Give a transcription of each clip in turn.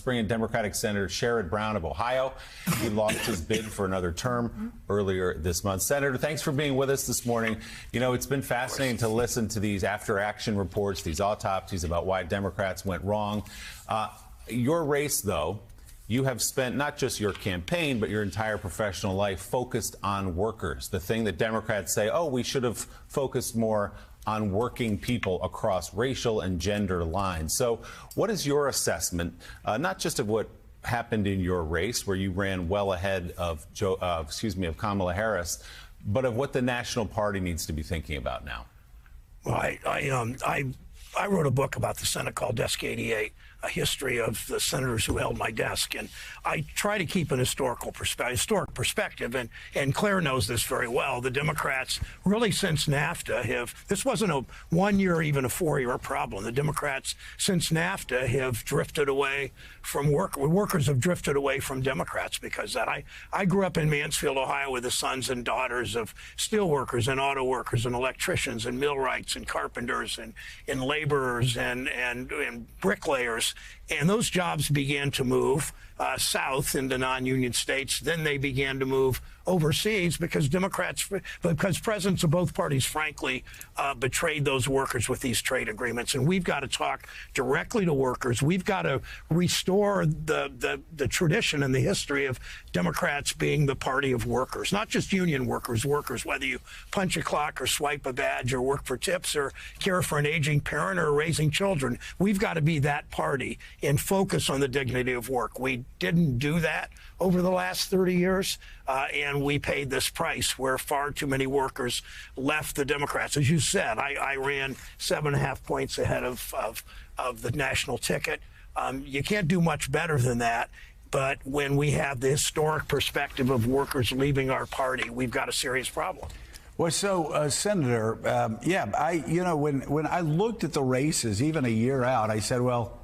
Bring in Democratic Senator Sherrod Brown of Ohio. He lost his bid for another term earlier this month. Senator, thanks for being with us this morning. You know, it's been fascinating to listen to these after-action reports, these autopsies about why Democrats went wrong. Your race, though, you have spent not just your campaign, but your entire professional life focused on workers. The thing that Democrats say, oh, we should have focused more on working people across racial and gender lines. So what is your assessment, not just of what happened in your race, where you ran well ahead of Kamala Harris, but of what the national party needs to be thinking about now? Well, I wrote a book about the Senate called Desk 88, a history of the senators who held my desk. And I try to keep an historic perspective. And Claire knows this very well. The Democrats, really since NAFTA, this wasn't a 1 year or even a 4 year problem. The Democrats, since NAFTA, have drifted away from workers have drifted away from Democrats because that. I grew up in Mansfield, Ohio, with the sons and daughters of steel workers and auto workers and electricians and millwrights and carpenters and laborers and bricklayers. And those jobs began to move south into non-union states. Then they began to move overseas because presidents of both parties, frankly, betrayed those workers with these trade agreements. And we've got to talk directly to workers. We've got to restore the tradition and the history of Democrats being the party of workers, not just union workers, whether you punch a clock or swipe a badge or work for tips or care for an aging parent or raising children. We've got to be that party and focus on the dignity of work. We didn't do that over the last 30 years, and we paid this price where far too many workers left the Democrats. As you said, I ran 7.5 points ahead of the national ticket. You can't do much better than that. But when we have the historic perspective of workers leaving our party, we've got a serious problem. Well, so, Senator, when I looked at the races, even a year out, I said, well,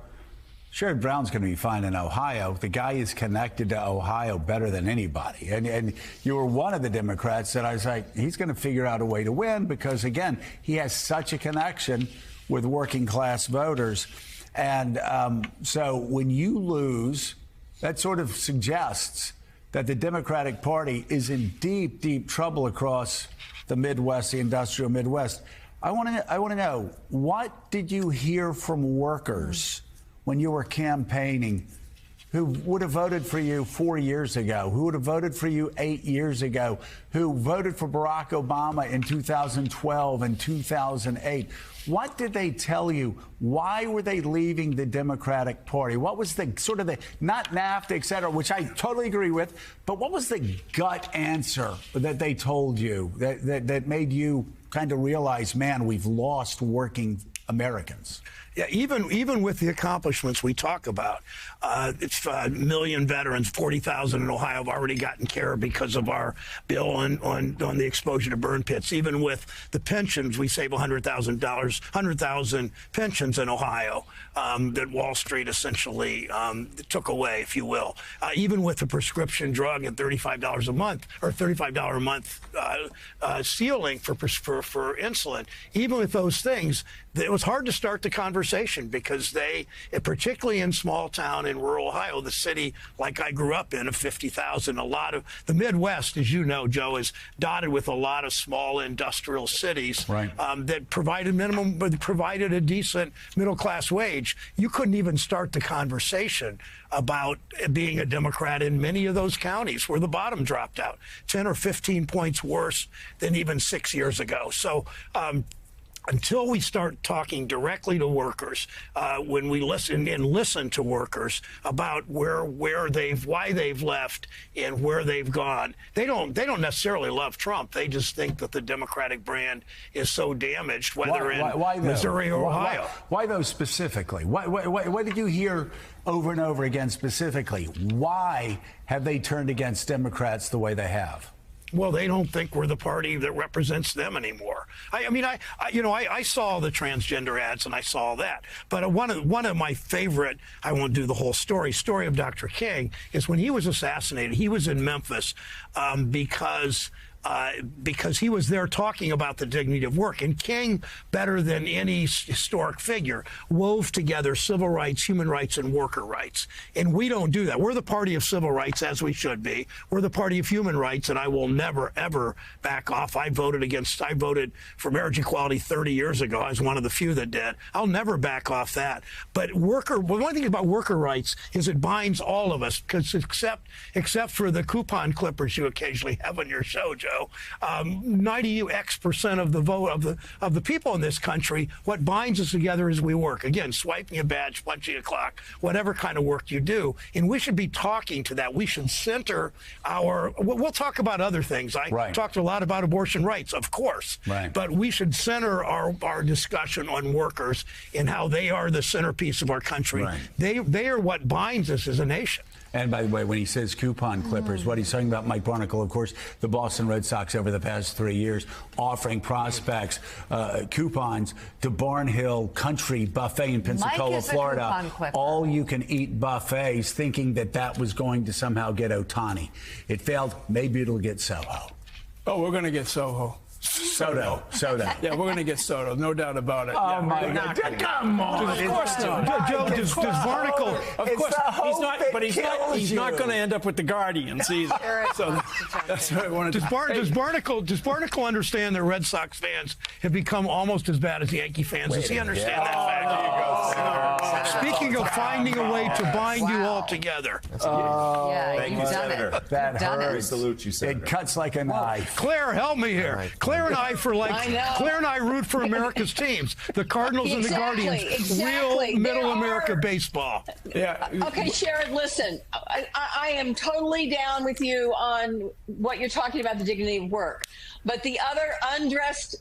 Sherrod Brown's going to be fine in Ohio. The guy is connected to Ohio better than anybody. And you were one of the Democrats that I was like, he's going to figure out a way to win because, again, he has such a connection with working class voters. And so when you lose, that sort of suggests that the Democratic Party is in deep, deep trouble across the Midwest, the industrial Midwest. I want to know, what did you hear from workers when you were campaigning who would have voted for you 4 years ago, who would have voted for you 8 years ago, who voted for Barack Obama in 2012 and 2008? What did they tell you? Why were they leaving the Democratic Party? What was the sort of not NAFTA, et cetera, which I totally agree with, but what was the gut answer that they told you that made you kind of realize, man, we've lost working Americans? Yeah, even with the accomplishments we talk about, it's a million veterans, 40,000 in Ohio have already gotten care because of our bill on the exposure to burn pits. Even with the pensions, we save $100,000 pensions in Ohio that Wall Street essentially took away, if you will. Even with the prescription drug at $35 a month or $35 a month ceiling for insulin, even with those things, it was hard to start the conversation because particularly in small town in rural Ohio, the city like I grew up in of 50,000, a lot of the Midwest, as you know, Joe, is dotted with a lot of small industrial cities that provided a decent middle class wage. You couldn't even start the conversation about being a Democrat in many of those counties where the bottom dropped out 10 or 15 points worse than even 6 years ago. So until we start talking directly to workers, when we listen to workers about why they've left and where they've gone, they don't necessarily love Trump. They just think that the Democratic brand is so damaged, whether in Missouri or Ohio. Why those specifically? What did you hear over and over again specifically? Why have they turned against Democrats the way they have? Well, they don't think we're the party that represents them anymore. I saw the transgender ads and I saw that. But one of my favorite, I won't do the whole story of Dr. King is when he was assassinated. He was in Memphis because because he was there talking about the dignity of work. And King, better than any historic figure, wove together civil rights, human rights, and worker rights. And we don't do that. We're the party of civil rights, as we should be. We're the party of human rights, and I will never, ever back off. I voted for marriage equality 30 years ago. I was one of the few that did. I'll never back off that. But one thing about worker rights is it binds all of us, because except for the coupon clippers you occasionally have on your show, Joe, 90% of the vote of the people in this country, what binds us together is we work. Again, swiping a badge, punching a clock, whatever kind of work you do. And we should be talking to that. We should center we'll talk about other things. I talked a lot about abortion rights, of course. Right. But we should center our discussion on workers and how they are the centerpiece of our country. Right. They are what binds us as a nation. And by the way, when he says coupon clippers, what he's talking about, Mike Barnicle, of course, the Boston Red Sox over the past 3 years offering prospects coupons to Barnhill Country Buffet in Pensacola, Florida. All you can eat buffets, thinking that was going to somehow get Ohtani. It failed. Maybe it'll get Soho. Oh, we're going to get Soho. Soto. Yeah, we're going to get Soto, no doubt about it. Oh, my God. Come on. Of course not. Joe, does Barnicle... Of course, he's not going to end up with the Guardians either. So that's what I wanted to say. Does Barnicle understand that Red Sox fans have become almost as bad as Yankee fans? Does he understand that fact? Speaking of finding a way to bind you all together. Yeah, Thank you, you've done Senator. it. That You've done hurts. it. Salute you, Senator. It cuts like a knife. Claire, help me here. Claire and I Claire and I root for America's teams, the Cardinals and the Guardians. Real middle America baseball. Yeah. Okay, Sherrod, listen, I am totally down with you on what you're talking about, the dignity of work. But the other undressed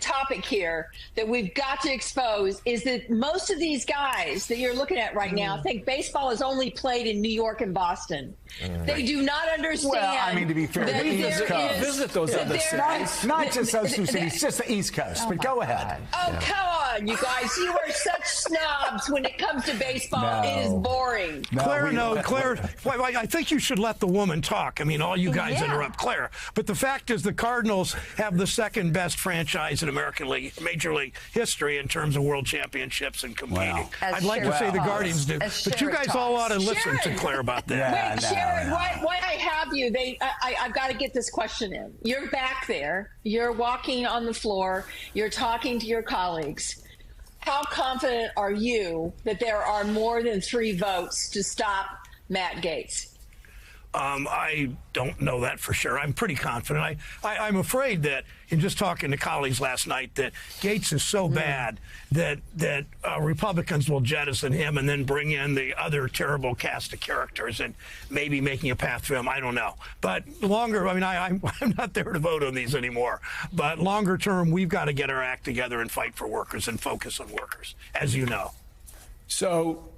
topic here that we've got to expose is that most of these guys that you're looking at right now think baseball is only played in New York and Boston. They do not understand. Well, I mean, to be fair, that visit those other cities. Not just those two cities, just the East Coast. But go ahead. Oh, come on, you guys. You are such snobs when it comes to baseball. No. It is boring. Claire, I think you should let the woman talk. I mean, all you guys interrupt Claire. But the fact is the Cardinals have the second best franchise in American League, Major League history in terms of world championships and competing. Wow. I'd like to say the Guardians do. But you guys all ought to listen to Claire about that. Wait, Sherrod, why I have you? I've got to get this question in. You're back there. You're walking on the floor. You're talking to your colleagues. How confident are you that there are more than 3 votes to stop Matt Gaetz? I don't know that for sure. I'm pretty confident. I'm afraid that, in just talking to colleagues last night, that Gaetz is so bad that Republicans will jettison him and then bring in the other terrible cast of characters and maybe making a path for him. I don't know. But I'm not there to vote on these anymore. But longer term, we've got to get our act together and fight for workers and focus on workers, as you know. So,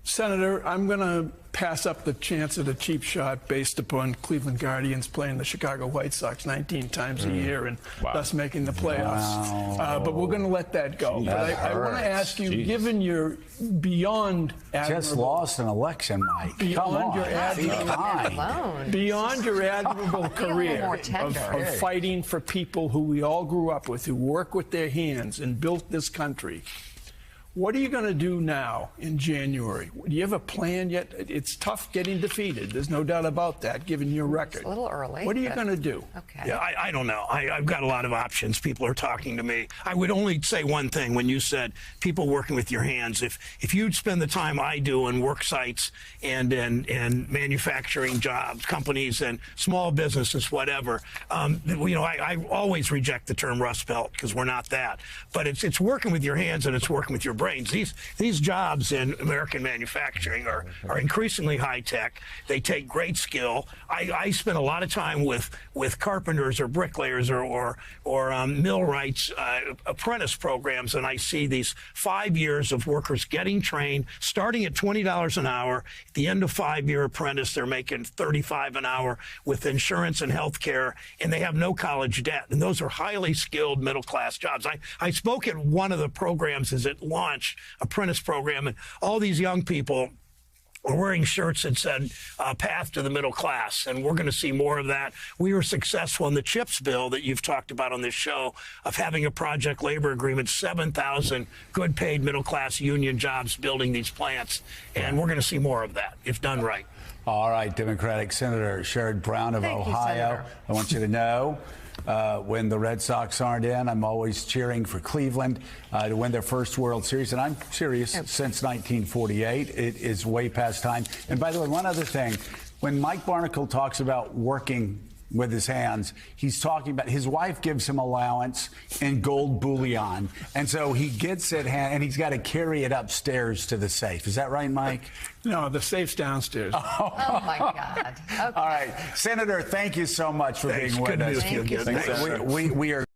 Senator, I'm going to pass up the chance at a cheap shot based upon Cleveland Guardians playing the Chicago White Sox 19 times a year and thus making the playoffs. But we're going to let that go. But I want to ask you, given your beyond admirable... Just lost an election, Mike. Beyond your admirable career of fighting for people who we all grew up with, who work with their hands and built this country, what are you going to do now in January? Do you have a plan yet? It's tough getting defeated. There's no doubt about that, given your record. It's a little early. What are you going to do? Okay. Yeah, I don't know. I've got a lot of options. People are talking to me. I would only say one thing when you said people working with your hands. If you'd spend the time I do in work sites and manufacturing jobs, companies and small businesses, whatever, I always reject the term Rust Belt because we're not that. But it's working with your hands and it's working with your brain. These jobs in American manufacturing are increasingly high tech. They take great skill. I spend a lot of time with carpenters or bricklayers or millwrights apprentice programs, and I see these 5 years of workers getting trained, starting at $20 an hour. At the end of 5-year apprentice, they're making $35 an hour with insurance and health care, and they have no college debt. And those are highly skilled middle class jobs. I spoke at one of the programs as it launched, apprentice program, and all these young people were wearing shirts that said path to the middle class, and we're going to see more of that. We were successful in the CHIPS bill that you've talked about on this show of having a project labor agreement, 7,000 good paid middle class union jobs building these plants, and we're going to see more of that if done right. All right, Democratic Senator Sherrod Brown of Thank you, Ohio. Senator. I want you to know when the Red Sox aren't in, I'm always cheering for Cleveland to win their first World Series. And I'm serious, since 1948. It is way past time. And by the way, one other thing. When Mike Barnacle talks about working with his hands, he's talking about his wife gives him allowance in gold bullion. And so he gets it, and he's got to carry it upstairs to the safe. Is that right, Mike? No, the safe's downstairs. Oh, my God. Okay. All right. Senator, thank you so much for being with Good us. news to you again. Thank you. Thanks. We are